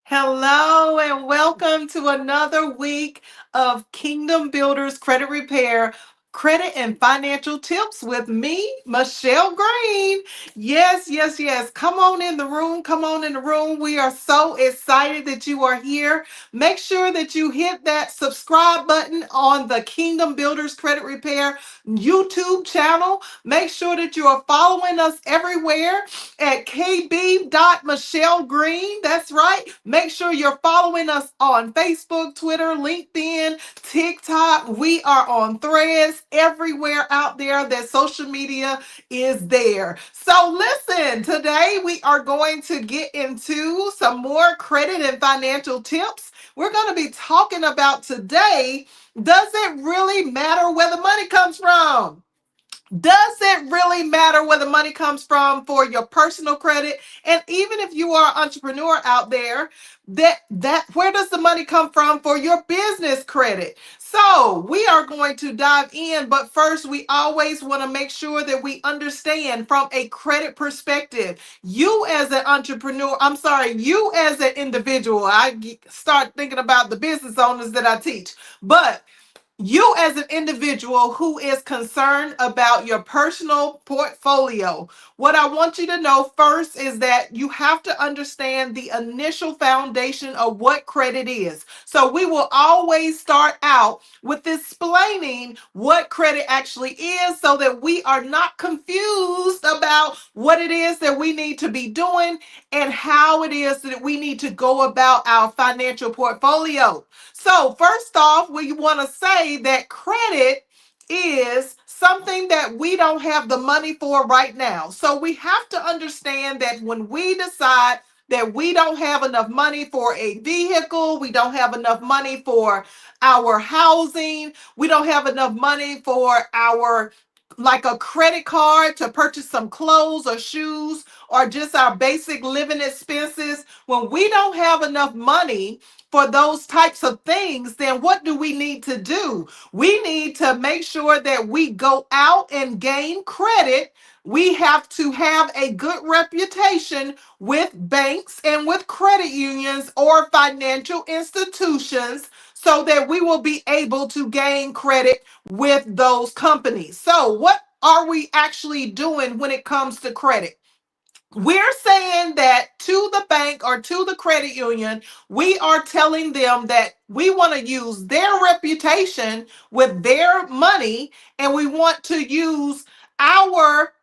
Hello and welcome to another week of Kingdom Builders Credit Repair, Credit and Financial Tips with me, Michelle Green. Yes. Come on in the room. Come on in the room. We are so excited that you are here. Make sure that you hit that subscribe button on the Kingdom Builders Credit Repair YouTube channel. Make sure that you are following us everywhere at kb.michellegreen. That's right. Make sure you're following us on Facebook, Twitter, LinkedIn, TikTok. We are on Threads everywhere out there that social media is there. So listen, today we are going to get into some more credit and financial tips. We're going to be talking about today, does it really matter where the money comes from? Does it really matter where the money comes from for your personal credit? And even if you are an entrepreneur out there, that where does the money come from for your business credit? So we are going to dive in, but first we always want to make sure that we understand from a credit perspective. You as an entrepreneur, you as an individual, start thinking about the business owners that I teach, but you as an individual who is concerned about your personal portfolio, what I want you to know first is that you have to understand the initial foundation of what credit is. So we will always start out with explaining what credit actually is so that we are not confused about what it is that we need to be doing and how it is that we need to go about our financial portfolio. So first off, we want to say that credit is something that we don't have the money for right now. So we have to understand that when we decide that we don't have enough money for a vehicle, we don't have enough money for our housing, we don't have enough money for our like a credit card to purchase some clothes or shoes or just our basic living expenses. When we don't have enough money for those types of things, then what do we need to do? We need to make sure that we go out and gain credit. We have to have a good reputation with banks and with credit unions or financial institutions so that we will be able to gain credit with those companies. So, what are we actually doing when it comes to credit? We're saying that to the bank or to the credit union, we are telling them that we want to use their reputation with their money and we want to use our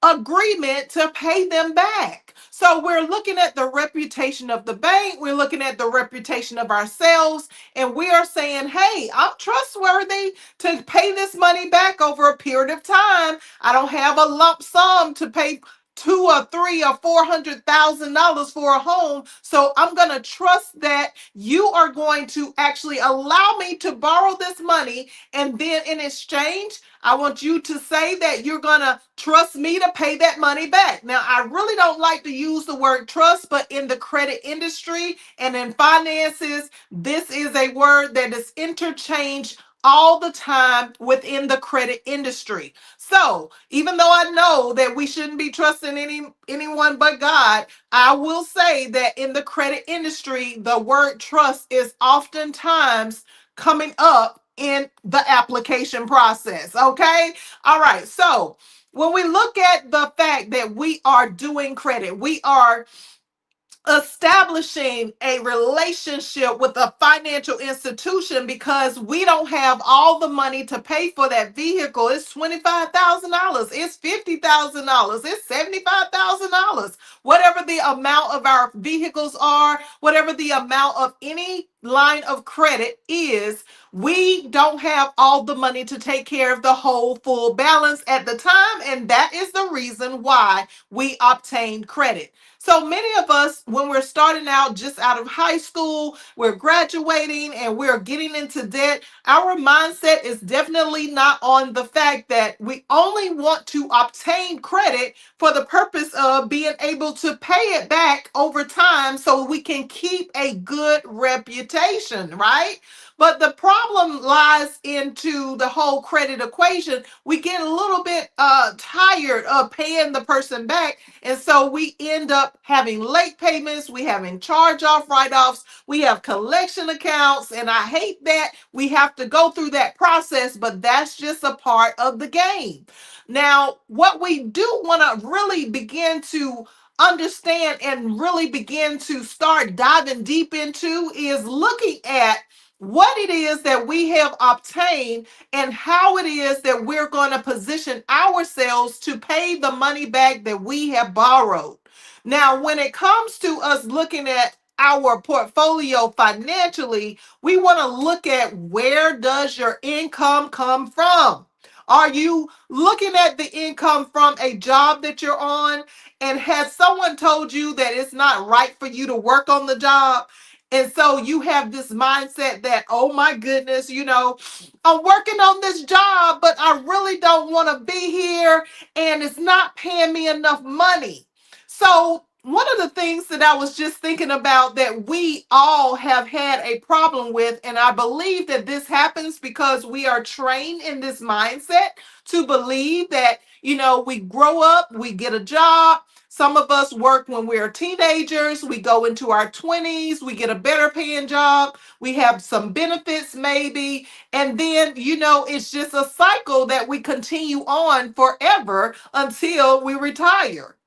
agreement to pay them back. So we're looking at the reputation of the bank, we're looking at the reputation of ourselves, and we are saying, hey, I'm trustworthy to pay this money back over a period of time. I don't have a lump sum to pay two or three or $400,000 for a home. So I'm going to trust that you are going to actually allow me to borrow this money. And then in exchange, I want you to say that you're going to trust me to pay that money back. Now, I really don't like to use the word trust, but in the credit industry and in finances, this is a word that is interchanged all the time within the credit industry. So, even though I know that we shouldn't be trusting anyone but God, I will say that in the credit industry, the word trust is oftentimes coming up in the application process. Okay. All right. So when we look at the fact that we are doing credit, we are establishing a relationship with a financial institution because we don't have all the money to pay for that vehicle. It's $25,000, it's $50,000, it's $75,000. Whatever the amount of our vehicles are, whatever the amount of any line of credit is, we don't have all the money to take care of the whole full balance at the time, and that is the reason why we obtained credit. So many of us, when we're starting out just out of high school, we're graduating and we're getting into debt, our mindset is definitely not on the fact that we only want to obtain credit for the purpose of being able to pay it back over time so we can keep a good reputation, right? But the problem lies into the whole credit equation. We get a little bit tired of paying the person back. And so we end up having late payments. We having charge off write offs. We have collection accounts. And I hate that we have to go through that process, but that's just a part of the game. Now, what we do want to really begin to understand and really begin to start diving deep into is looking at what it is that we have obtained and how it is that we're going to position ourselves to pay the money back that we have borrowed. Now, when it comes to us looking at our portfolio financially, we want to look at where does your income come from? Are you looking at the income from a job that you're on? And has someone told you that it's not right for you to work on the job? And so you have this mindset that, oh my goodness, I'm working on this job, but I really don't want to be here and it's not paying me enough money. So, one of the things that I was just thinking about that we all have had a problem with, and I believe that this happens because we are trained in this mindset to believe that, we grow up, we get a job. Some of us work when we're teenagers, we go into our 20s, we get a better paying job, we have some benefits maybe, and then, it's just a cycle that we continue on forever until we retire.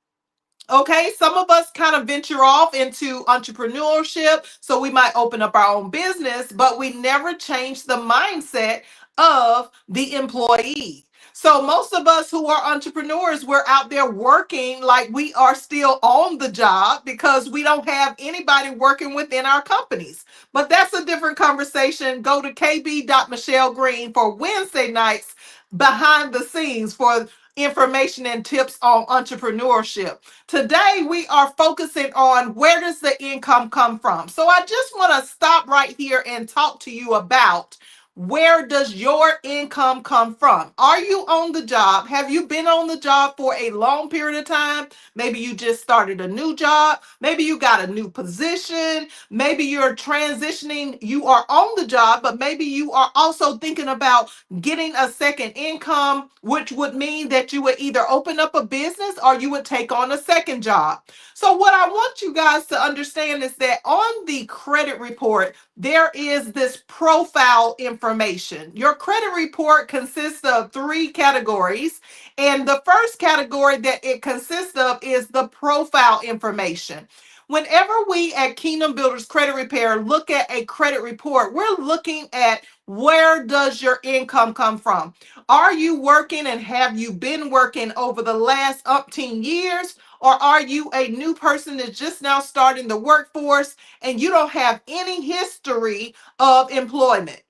Okay, some of us kind of venture off into entrepreneurship, so we might open up our own business, but we never change the mindset of the employee. So, most of us who are entrepreneurs, we're out there working like we are still on the job because we don't have anybody working within our companies. But that's a different conversation. Go to kb.MichelleGreen for Wednesday nights behind the scenes for information and tips on entrepreneurship. Today, we are focusing on where does the income come from. So I just want to stop right here and talk to you about where does your income come from? Are you on the job? Have you been on the job for a long period of time? Maybe you just started a new job. Maybe you got a new position. Maybe you're transitioning. You are on the job, but maybe you are also thinking about getting a second income, which would mean that you would either open up a business or you would take on a second job. So, what I want you guys to understand is that on the credit report, there is this profile information. Your credit report consists of three categories. And the first category that it consists of is the profile information. Whenever we at Kingdom Builders Credit Repair look at a credit report, we're looking at where does your income come from? Are you working and have you been working over the last umpteen years? Or are you a new person that's just now starting the workforce and you don't have any history of employment?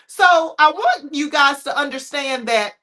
So I want you guys to understand that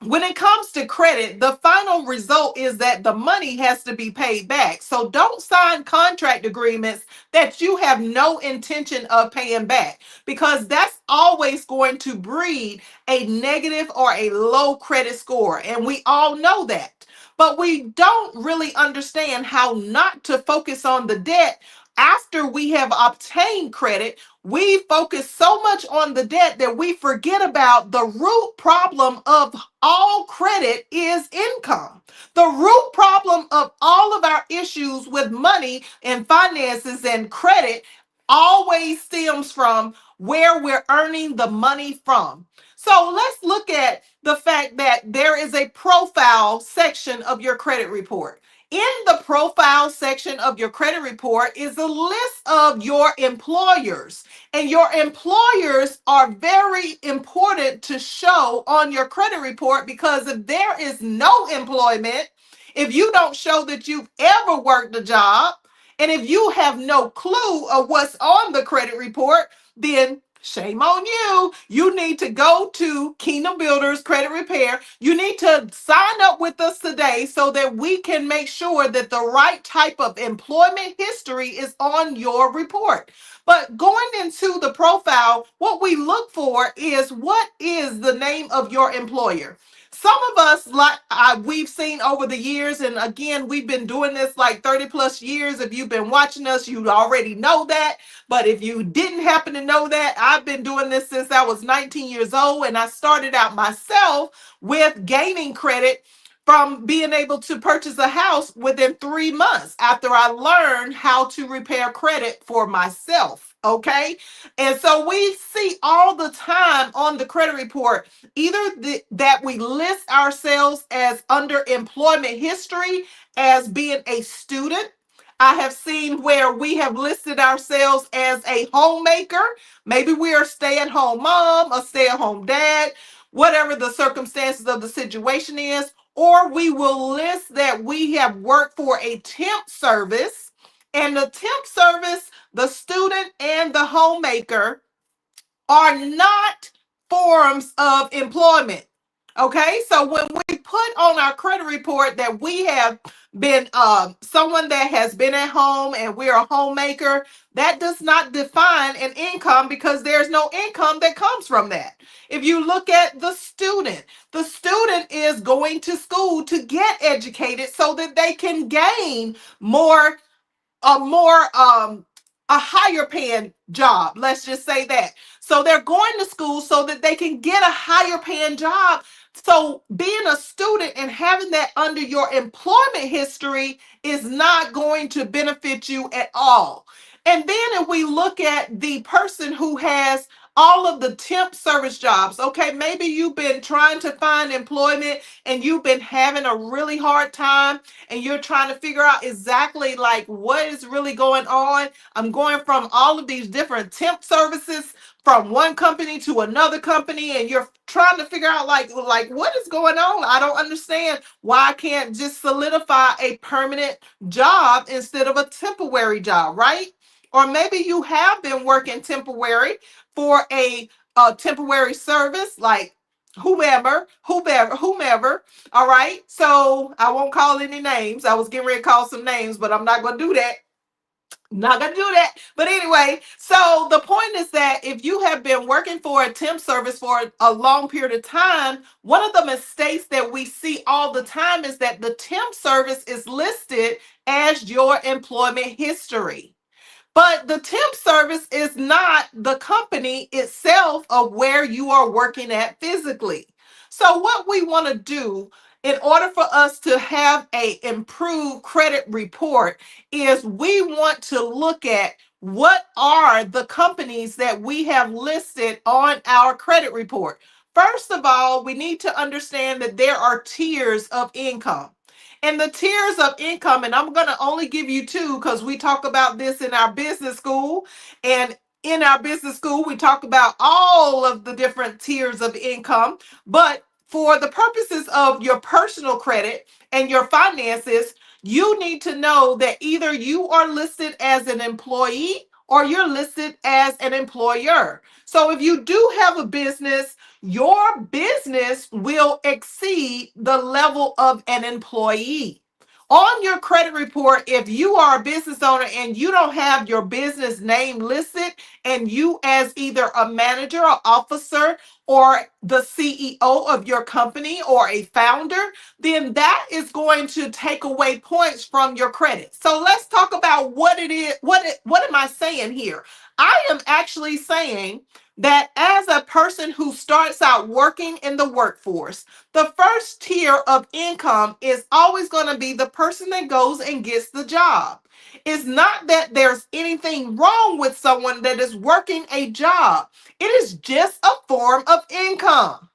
when it comes to credit, the final result is that the money has to be paid back. So don't sign contract agreements that you have no intention of paying back, because that's always going to breed a negative or a low credit score. And we all know that. But we don't really understand how not to focus on the debt after we have obtained credit. We focus so much on the debt that we forget about the root problem of all credit is income. The root problem of all of our issues with money and finances and credit always stems from where we're earning the money from. So let's look at the fact that there is a profile section of your credit report. In the profile section of your credit report is a list of your employers. And your employers are very important to show on your credit report, because if there is no employment, if you don't show that you've ever worked a job, and if you have no clue of what's on the credit report, then shame on you. You need to go to Kingdom Builders Credit Repair. You need to sign up with us today so that we can make sure that the right type of employment history is on your report. But going into the profile, what we look for is what is the name of your employer. Some of us, like we've seen over the years, and again, we've been doing this like 30 plus years. If you've been watching us, you already know that. But if you didn't happen to know that, I've been doing this since I was 19 years old, and I started out myself with gaining credit from being able to purchase a house within 3 months after I learned how to repair credit for myself. Okay. And so we see all the time on the credit report either that we list ourselves as under employment history as being a student. I have seen where we have listed ourselves as a homemaker. Maybe we are a stay-at-home mom, a stay-at-home dad, whatever the circumstances of the situation is. Or we will list that we have worked for a temp service, and the temp service, the student and the homemaker are not forms of employment. Okay, so when we put on our credit report that we have been someone that has been at home and we're a homemaker, that does not define an income because there's no income that comes from that. If you look at the student is going to school to get educated so that they can gain more more a higher paying job. Let's just say that. So they're going to school so that they can get a higher paying job. So being a student and having that under your employment history is not going to benefit you at all. And then if we look at the person who has all of the temp service jobs, okay, maybe you've been trying to find employment and you've been having a really hard time and you're trying to figure out exactly like what is really going on. I'm going from all of these different temp services from one company to another company, and you're trying to figure out like what is going on. I don't understand why I can't just solidify a permanent job instead of a temporary job, right? Or maybe you have been working temporary for a temporary service like whomever. All right. So I won't call any names. I was getting ready to call some names, but I'm not going to do that. Not going to do that. But anyway, so the point is that if you have been working for a temp service for a long period of time, one of the mistakes that we see all the time is that the temp service is listed as your employment history. But the temp service is not the company itself of where you are working at physically. So what we want to do in order for us to have a improved credit report is we want to look at what are the companies that we have listed on our credit report. First of all, we need to understand that there are tiers of income. And the tiers of income, and I'm going to only give you two because we talk about this in our business school. And in our business school, we talk about all of the different tiers of income. But for the purposes of your personal credit and your finances, you need to know that either you are listed as an employee or you're listed as an employer. So if you do have a business, your business will exceed the level of an employee. On your credit report, if you are a business owner and you don't have your business name listed, and you as either a manager or officer or the CEO of your company or a founder, then that is going to take away points from your credit. So let's talk about what it is. What am I saying here? I am actually saying that as a person who starts out working in the workforce, the first tier of income is always going to be the person that goes and gets the job. It's not that there's anything wrong with someone that is working a job. It is just a form of income.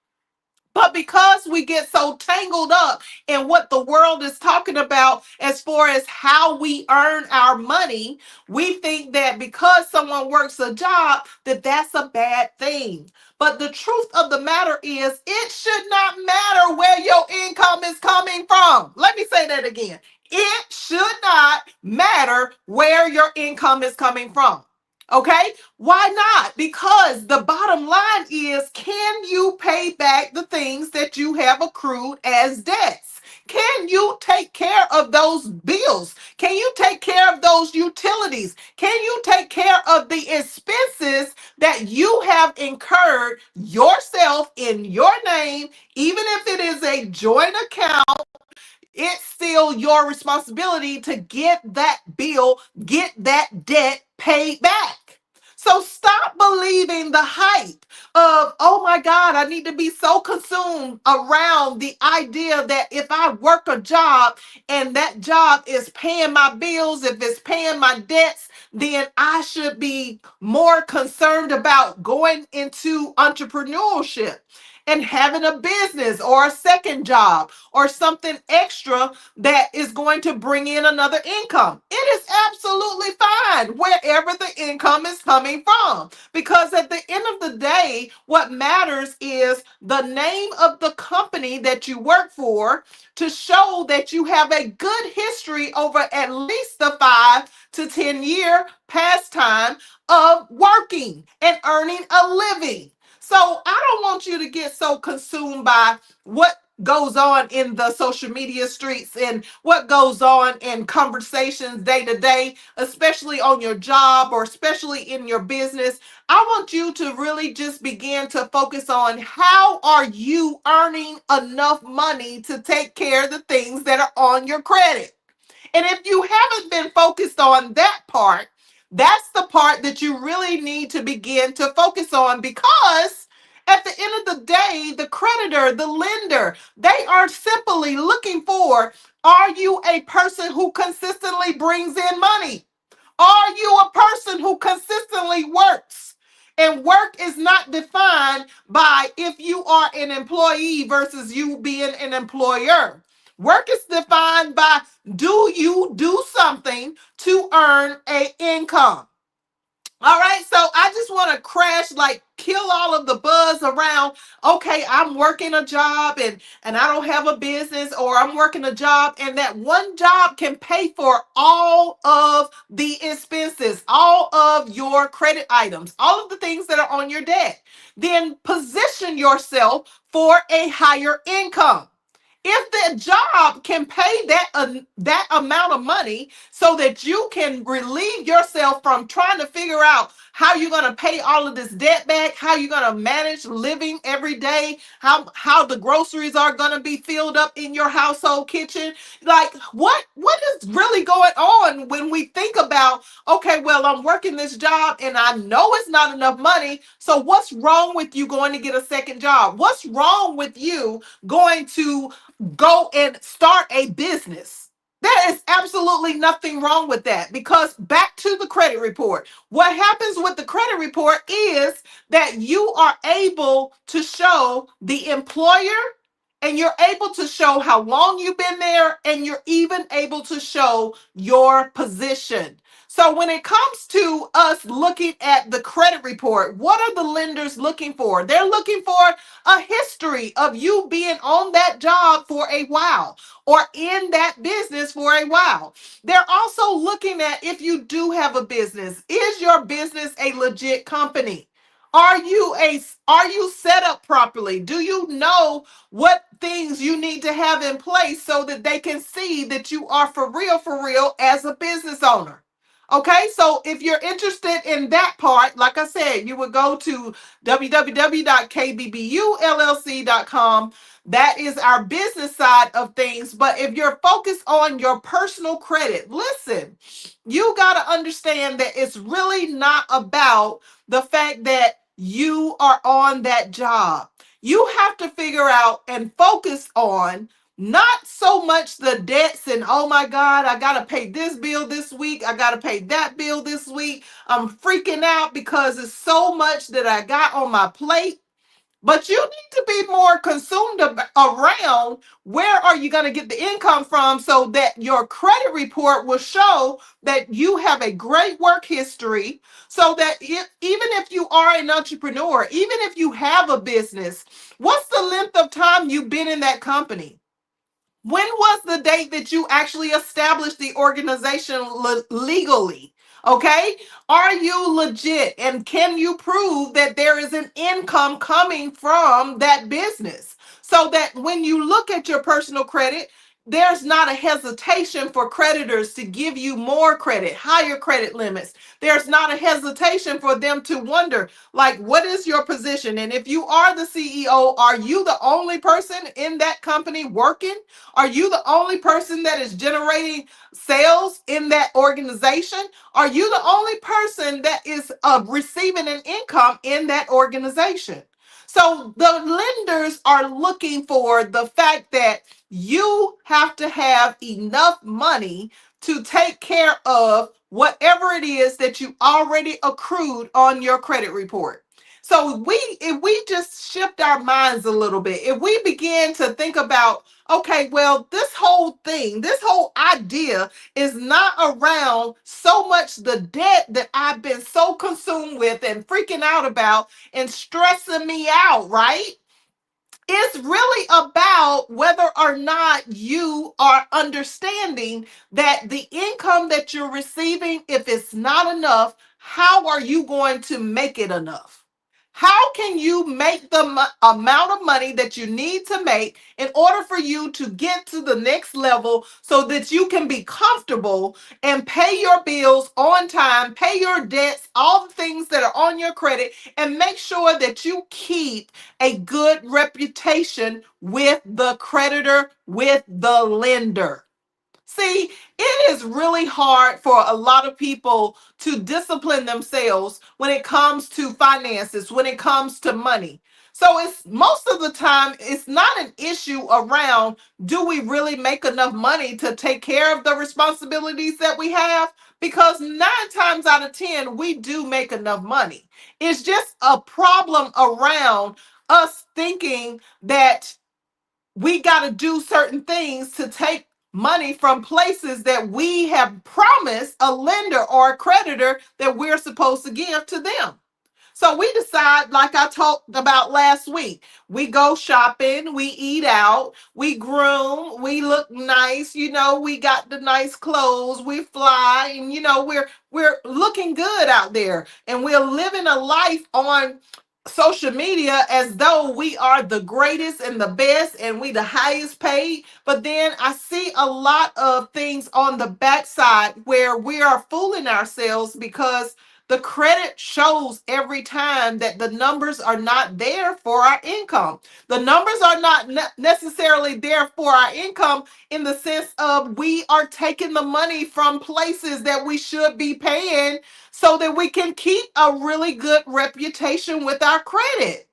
But because we get so tangled up in what the world is talking about as far as how we earn our money, we think that because someone works a job, that that's a bad thing. But the truth of the matter is, it should not matter where your income is coming from. Let me say that again. It should not matter where your income is coming from. Okay? Why not? Because the bottom line is, can you pay back the things that you have accrued as debts? Can you take care of those bills? Can you take care of those utilities? Can you take care of the expenses that you have incurred yourself in your name, even if it is a joint account? It's still your responsibility to get that bill, get that debt paid back. So stop believing the hype of, oh my God, I need to be so consumed around the idea that if I work a job and that job is paying my bills, if it's paying my debts, then I should be more concerned about going into entrepreneurship and having a business or a second job or something extra that is going to bring in another income. It is absolutely fine wherever the income is coming from, because at the end of the day, what matters is the name of the company that you work for, to show that you have a good history over at least the 5 to 10 year pastime of working and earning a living. So I don't want you to get so consumed by what goes on in the social media streets and what goes on in conversations day to day, especially on your job or especially in your business. I want you to really just begin to focus on, how are you earning enough money to take care of the things that are on your credit? And if you haven't been focused on that part, that's the part that you really need to begin to focus on, because at the end of the day, the creditor, the lender, they are simply looking for, are you a person who consistently brings in money? Are you a person who consistently works? And work is not defined by if you are an employee versus you being an employer. Work is defined by, do you do something to earn a income? All right, so I just want to crash, like kill all of the buzz around, okay, I'm working a job and I don't have a business, or I'm working a job and that one job can pay for all of the expenses, all of your credit items, all of the things that are on your debt. Then position yourself for a higher income. If that job can pay that amount of money so that you can relieve yourself from trying to figure out how you're going to pay all of this debt back, how you're going to manage living every day, how the groceries are going to be filled up in your household kitchen. Like, what is really going on when we think about, okay, well, I'm working this job and I know it's not enough money, so what's wrong with you going to get a second job? What's wrong with you going to go and start a business? There is absolutely nothing wrong with that, because back to the credit report. What happens with the credit report is that you are able to show the employer, and you're able to show how long you've been there, and you're even able to show your position. So when it comes to us looking at the credit report, what are the lenders looking for? They're looking for a history of you being on that job for a while or in that business for a while. They're also looking at, if you do have a business, is your business a legit company? Are you set up properly? Do you know what things you need to have in place so that they can see that you are for real as a business owner? Okay, so if you're interested in that part, like I said, you would go to www.kbbullc.com. That is our business side of things. But if you're focused on your personal credit, listen, you got to understand that it's really not about the fact that you are on that job. You have to figure out and focus on not so much the debts and, oh my God, I got to pay this bill this week. I got to pay that bill this week. I'm freaking out because it's so much that I got on my plate. But you need to be more consumed around, where are you going to get the income from, so that your credit report will show that you have a great work history, so that even if you are an entrepreneur, even if you have a business, what's the length of time you've been in that company? When was the date that you actually established the organization legally? Okay. Are you legit? And can you prove that there is an income coming from that business? So that when you look at your personal credit, there's not a hesitation for creditors to give you more credit, higher credit limits. There's not a hesitation for them to wonder, like, what is your position? And if you are the CEO, are you the only person in that company working? Are you the only person that is generating sales in that organization? Are you the only person that is receiving an income in that organization? So the lenders are looking for the fact that you have to have enough money to take care of whatever it is that you already accrued on your credit report. So if we just shift our minds a little bit, if we begin to think about, okay, well, this whole thing, this whole idea is not around so much the debt that I've been so consumed with and freaking out about and stressing me out, right? It's really about whether or not you are understanding that the income that you're receiving, if it's not enough, how are you going to make it enough? How can you make the amount of money that you need to make in order for you to get to the next level so that you can be comfortable and pay your bills on time, pay your debts, all the things that are on your credit, and make sure that you keep a good reputation with the creditor, with the lender? See, it is really hard for a lot of people to discipline themselves when it comes to finances, when it comes to money. So it's most of the time, it's not an issue around, do we really make enough money to take care of the responsibilities that we have? Because 9 times out of 10, we do make enough money. It's just a problem around us thinking that we got to do certain things to take money from places that we have promised a lender or a creditor that we're supposed to give to them. So we decide, like I talked about last week, we go shopping, we eat out, we groom, we look nice, we got the nice clothes, we fly, and we're looking good out there, and we're living a life on social media as though we are the greatest and the best and we the highest paid. But then I see a lot of things on the backside where we are fooling ourselves because the credit shows every time that the numbers are not there for our income. The numbers are not necessarily there for our income in the sense of we are taking the money from places that we should be paying so that we can keep a really good reputation with our credit.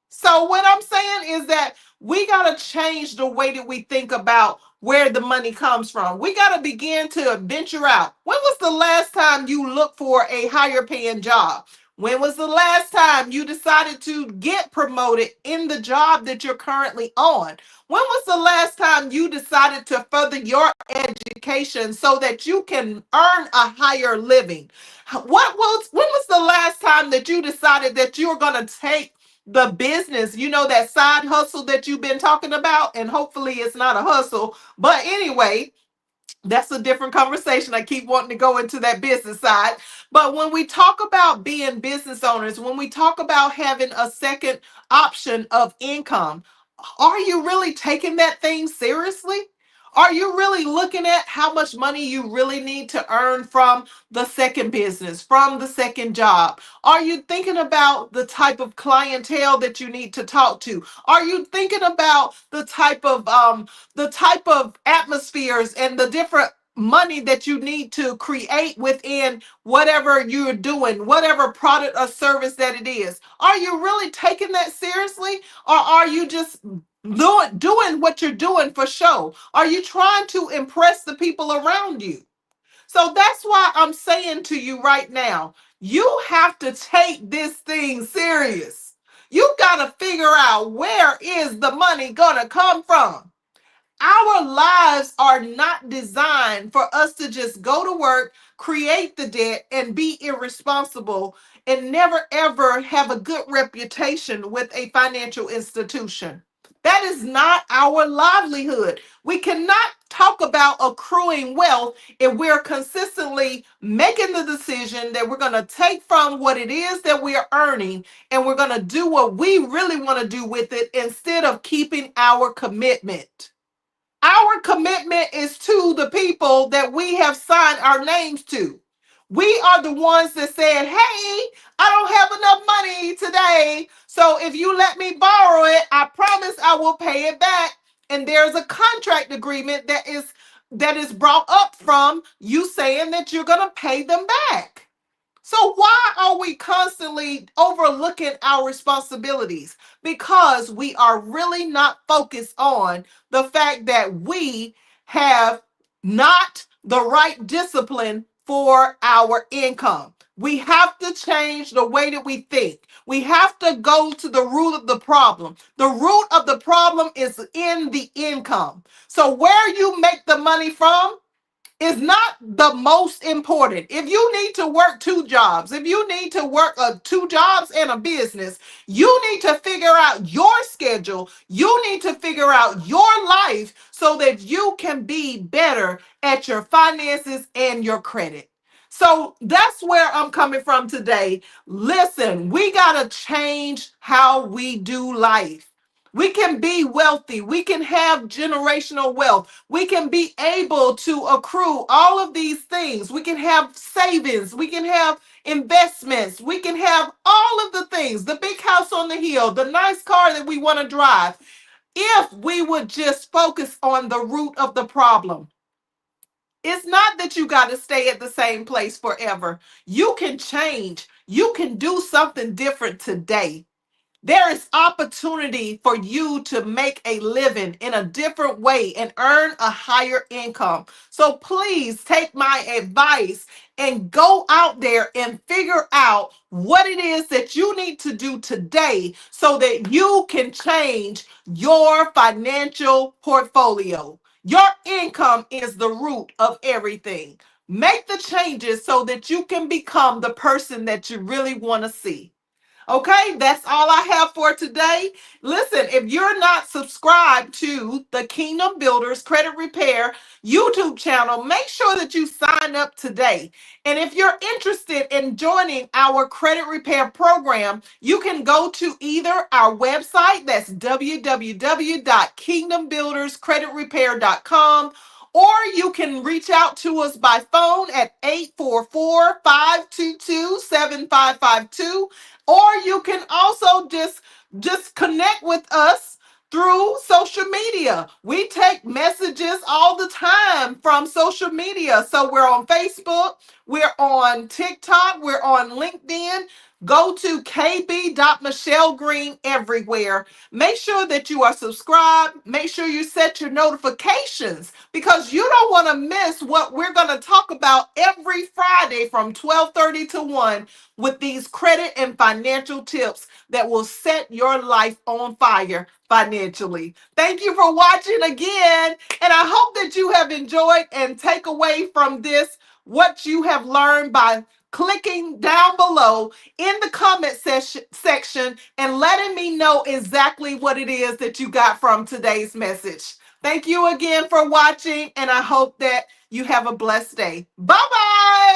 So what I'm saying is that we got to change the way that we think about where the money comes from. We got to begin to venture out. When was the last time you looked for a higher paying job? When was the last time you decided to get promoted in the job that you're currently on? When was the last time you decided to further your education so that you can earn a higher living? When was the last time that you decided that you were going to take the business, that side hustle that you've been talking about, and hopefully it's not a hustle, but anyway, that's a different conversation. I keep wanting to go into that business side. But when we talk about being business owners, when we talk about having a second option of income, are you really taking that thing seriously? Are you really looking at how much money you really need to earn from the second business, from the second job? Are you thinking about the type of clientele that you need to talk to? Are you thinking about the type of atmospheres and the different money that you need to create within whatever you're doing, whatever product or service that it is? Are you really taking that seriously, or are you just doing what you're doing for show? Are you trying to impress the people around you? So that's why I'm saying to you right now, you have to take this thing serious. You got to figure out, where is the money going to come from? Our lives are not designed for us to just go to work, create the debt, and be irresponsible and never ever have a good reputation with a financial institution. That is not our livelihood. We cannot talk about accruing wealth if we're consistently making the decision that we're going to take from what it is that we are earning and we're going to do what we really want to do with it instead of keeping our commitment. Our commitment is to the people that we have signed our names to. We are the ones that said, hey, I don't have enough money today. So if you let me borrow it, I promise I will pay it back. And there's a contract agreement that is brought up from you saying that you're going to pay them back. So why are we constantly overlooking our responsibilities? Because we are really not focused on the fact that we have not the right discipline for our income. We have to change the way that we think. We have to go to the root of the problem. The root of the problem is in the income. So where you make the money from is not the most important. If you need to work two jobs, if you need to work two jobs and a business, you need to figure out your schedule. You need to figure out your life so that you can be better at your finances and your credit. So that's where I'm coming from today. Listen, we got to change how we do life. We can be wealthy. We can have generational wealth. We can be able to accrue all of these things. We can have savings. We can have investments. We can have all of the things, the big house on the hill, the nice car that we want to drive, if we would just focus on the root of the problem. It's not that you got to stay at the same place forever. You can change. You can do something different today. There is opportunity for you to make a living in a different way and earn a higher income. So please take my advice and go out there and figure out what it is that you need to do today so that you can change your financial portfolio. Your income is the root of everything. Make the changes so that you can become the person that you really want to see. Okay, that's all I have for today. Listen, if you're not subscribed to the Kingdom Builders Credit Repair YouTube channel, make sure that you sign up today. And if you're interested in joining our credit repair program, you can go to either our website, that's www.kingdombuilderscreditrepair.com, or you can reach out to us by phone at 844-522-7552. Or you can also just connect with us through social media. We take messages all the time from social media. So we're on Facebook, we're on TikTok, we're on LinkedIn. Go to kb.MichelleGreen everywhere. Make sure that you are subscribed. Make sure you set your notifications because you don't want to miss what we're going to talk about every Friday from 12:30 to 1 with these credit and financial tips that will set your life on fire financially. Thank you for watching again, and I hope that you have enjoyed and take away from this what you have learned by clicking down below in the comment section and letting me know exactly what it is that you got from today's message. Thank you again for watching, and I hope that you have a blessed day. Bye-bye.